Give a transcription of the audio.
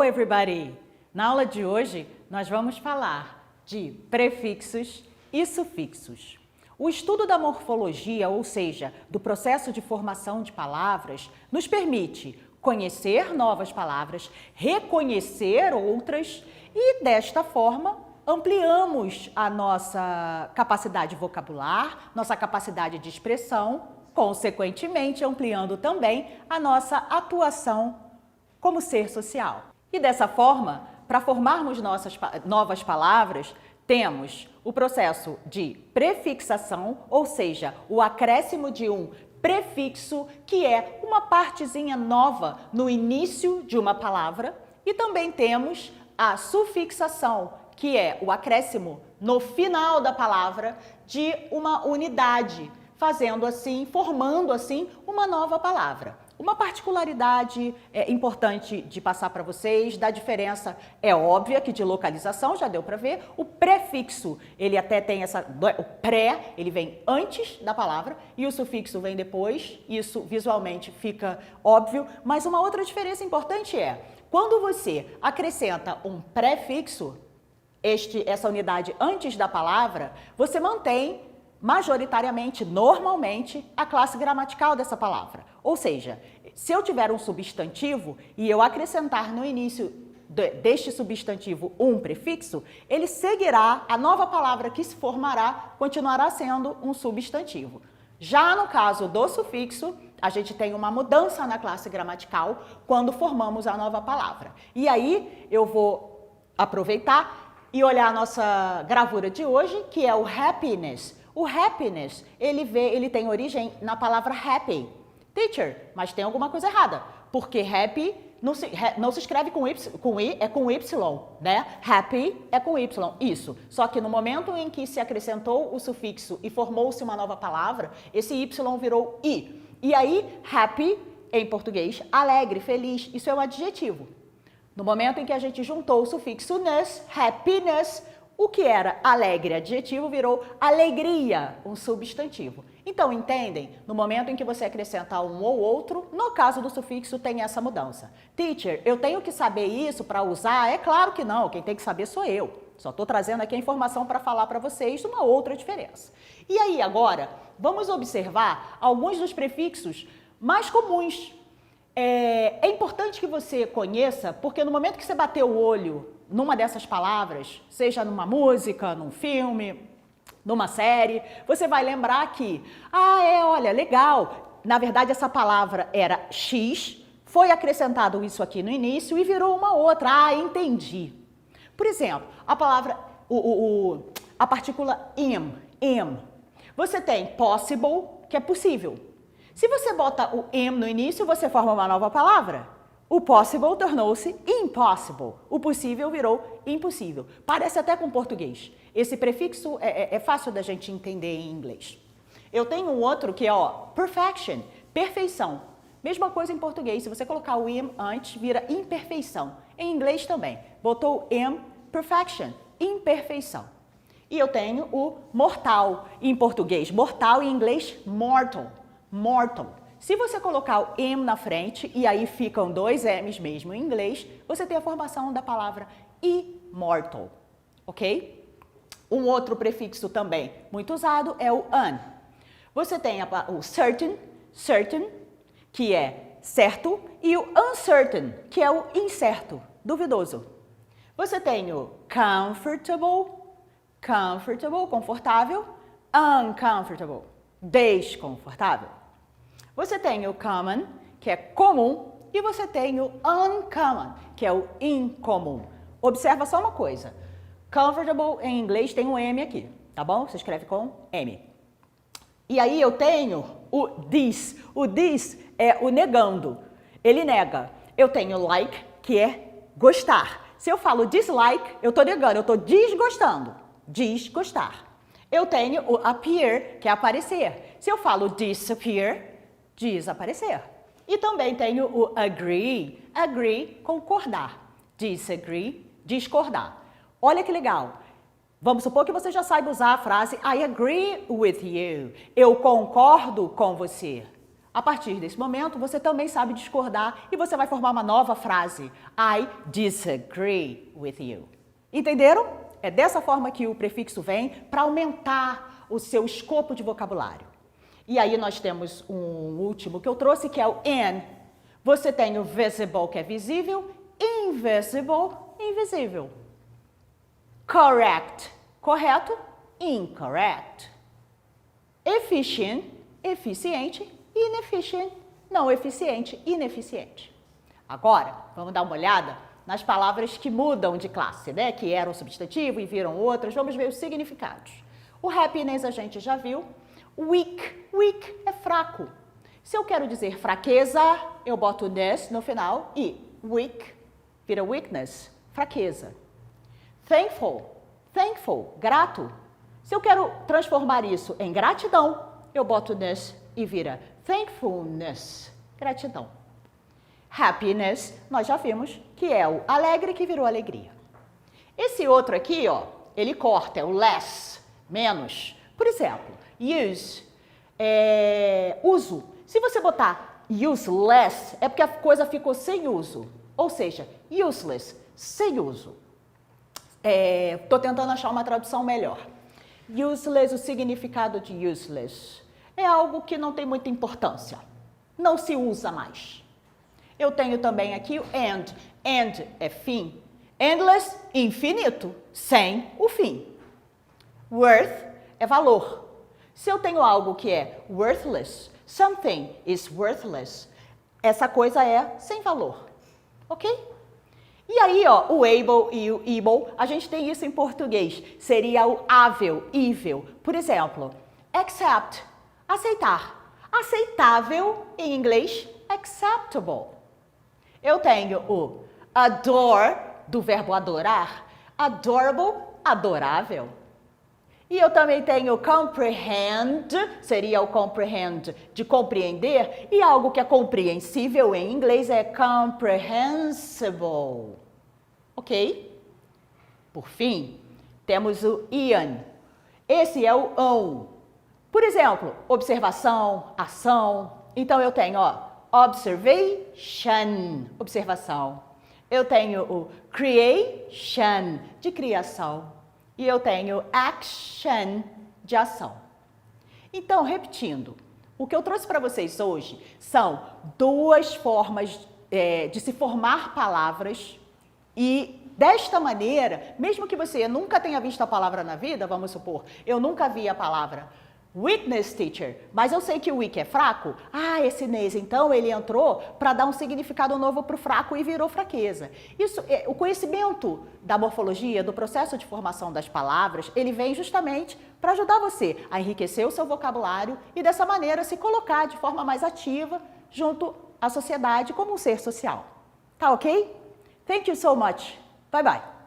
everybody! Na aula de hoje, nós vamos falar de prefixos e sufixos. O estudo da morfologia, ou seja, do processo de formação de palavras, nos permite conhecer novas palavras, reconhecer outras e, desta forma, ampliamos a nossa capacidade vocabular, nossa capacidade de expressão, consequentemente ampliando também a nossa atuação como ser social. E dessa forma, para formarmos novas palavras, temos o processo de prefixação, ou seja, o acréscimo de um prefixo, que é uma partezinha nova no início de uma palavra, e também temos a sufixação, que é o acréscimo no final da palavra de uma unidade, formando assim uma nova palavra. Uma particularidade importante de passar para vocês, da diferença é óbvia, que de localização, já deu para ver, o prefixo, ele até tem o pré, ele vem antes da palavra e o sufixo vem depois, isso visualmente fica óbvio, mas uma outra diferença importante é, quando você acrescenta um prefixo, essa unidade antes da palavra, você mantém majoritariamente, normalmente, a classe gramatical dessa palavra. Ou seja, se eu tiver um substantivo e eu acrescentar no início deste substantivo um prefixo, ele seguirá, a nova palavra que se formará, continuará sendo um substantivo. Já no caso do sufixo, a gente tem uma mudança na classe gramatical quando formamos a nova palavra. E aí eu vou aproveitar e olhar a nossa gravura de hoje, que é o happiness. O happiness, ele tem origem na palavra happy. Teacher, mas tem alguma coisa errada, porque happy não se escreve com Y, é com Y, né? Happy é com Y, isso. Só que no momento em que se acrescentou o sufixo e formou-se uma nova palavra, esse Y virou I. E aí, happy, em português, alegre, feliz, isso é um adjetivo. No momento em que a gente juntou o sufixo ness, happiness, o que era alegre, adjetivo, virou alegria, um substantivo. Então, entendem? No momento em que você acrescenta um ou outro, no caso do sufixo tem essa mudança. Teacher, eu tenho que saber isso para usar? É claro que não, quem tem que saber sou eu. Só estou trazendo aqui a informação para falar para vocês uma outra diferença. E aí, agora, vamos observar alguns dos prefixos mais comuns. É importante que você conheça, porque no momento que você bater o olho numa dessas palavras, seja numa música, num filme, numa série, você vai lembrar que, olha, legal, na verdade essa palavra era X, foi acrescentado isso aqui no início e virou uma outra, entendi. Por exemplo, a palavra, a partícula im, você tem possible, que é possível. Se você bota o im no início, você forma uma nova palavra. O possible tornou-se impossible. O possível virou impossível. Parece até com português. Esse prefixo é fácil da gente entender em inglês. Eu tenho um outro que é, perfection, perfeição. Mesma coisa em português. Se você colocar o im antes, vira imperfeição. Em inglês também. Botou im, perfection, imperfeição. E eu tenho o mortal em português. Mortal em inglês, mortal. Mortal. Se você colocar o im na frente, e aí ficam dois M's mesmo em inglês, você tem a formação da palavra immortal, ok? Um outro prefixo também muito usado é o un. Você tem o certain, que é certo, e o uncertain, que é o incerto, duvidoso. Você tem o comfortable, confortável, uncomfortable, desconfortável. Você tem o common, que é comum, e você tem o uncommon, que é o incomum. Observa só uma coisa. Comfortable em inglês tem um M aqui, tá bom? Você escreve com M. E aí eu tenho o this. O this é o negando. Ele nega. Eu tenho like, que é gostar. Se eu falo dislike, eu estou negando, eu estou desgostando. Desgostar. Eu tenho o appear, que é aparecer. Se eu falo disappear, desaparecer. E também tenho o agree, concordar, disagree, discordar. Olha que legal. Vamos supor que você já saiba usar a frase I agree with you. Eu concordo com você. A partir desse momento, você também sabe discordar e você vai formar uma nova frase. I disagree with you. Entenderam? É dessa forma que o prefixo vem para aumentar o seu escopo de vocabulário. E aí nós temos um último que eu trouxe, que é o in. Você tem o visible, que é visível, invisible, invisível. Correct, correto, incorrect. Efficient, eficiente, inefficient, não eficiente, ineficiente. Agora, vamos dar uma olhada nas palavras que mudam de classe, né? Que eram substantivo e viram outras. Vamos ver os significados. O happiness a gente já viu. Weak, weak é fraco. Se eu quero dizer fraqueza, eu boto ness no final e weak vira weakness, fraqueza. Thankful, thankful, grato. Se eu quero transformar isso em gratidão, eu boto ness e vira thankfulness, gratidão. Happiness, nós já vimos que é o alegre que virou alegria. Esse outro aqui, ó, ele corta, é o less, menos. Por exemplo, use, uso. Se você botar useless, é porque a coisa ficou sem uso. Ou seja, useless, sem uso. Estou tentando achar uma tradução melhor. Useless, o significado de useless é algo que não tem muita importância. Não se usa mais. Eu tenho também aqui o end. End é fim. Endless, infinito, sem o fim. Worth é valor. Se eu tenho algo que é worthless, something is worthless, essa coisa é sem valor. Ok? E aí, ó, o able e o able, a gente tem isso em português. Seria o ável, evil. Por exemplo, accept, aceitar. Aceitável, em inglês, acceptable. Eu tenho o adore, do verbo adorar, adorable, adorável. E eu também tenho comprehend, seria o comprehend, de compreender, e algo que é compreensível em inglês é comprehensible. Ok? Por fim, temos o ian. Esse é o on. Por exemplo, observação, ação. Então eu tenho, ó, observation, observação. Eu tenho o creation, de criação. E eu tenho action, de ação. Então, repetindo, o que eu trouxe para vocês hoje são duas formas de se formar palavras e, desta maneira, mesmo que você nunca tenha visto a palavra na vida, vamos supor, eu nunca vi a palavra weakness, teacher, mas eu sei que o weak é fraco. Ah, esse ness, então, ele entrou para dar um significado novo para o fraco e virou fraqueza. Isso, o conhecimento da morfologia, do processo de formação das palavras, ele vem justamente para ajudar você a enriquecer o seu vocabulário e, dessa maneira, se colocar de forma mais ativa junto à sociedade como um ser social. Tá ok? Thank you so much. Bye bye.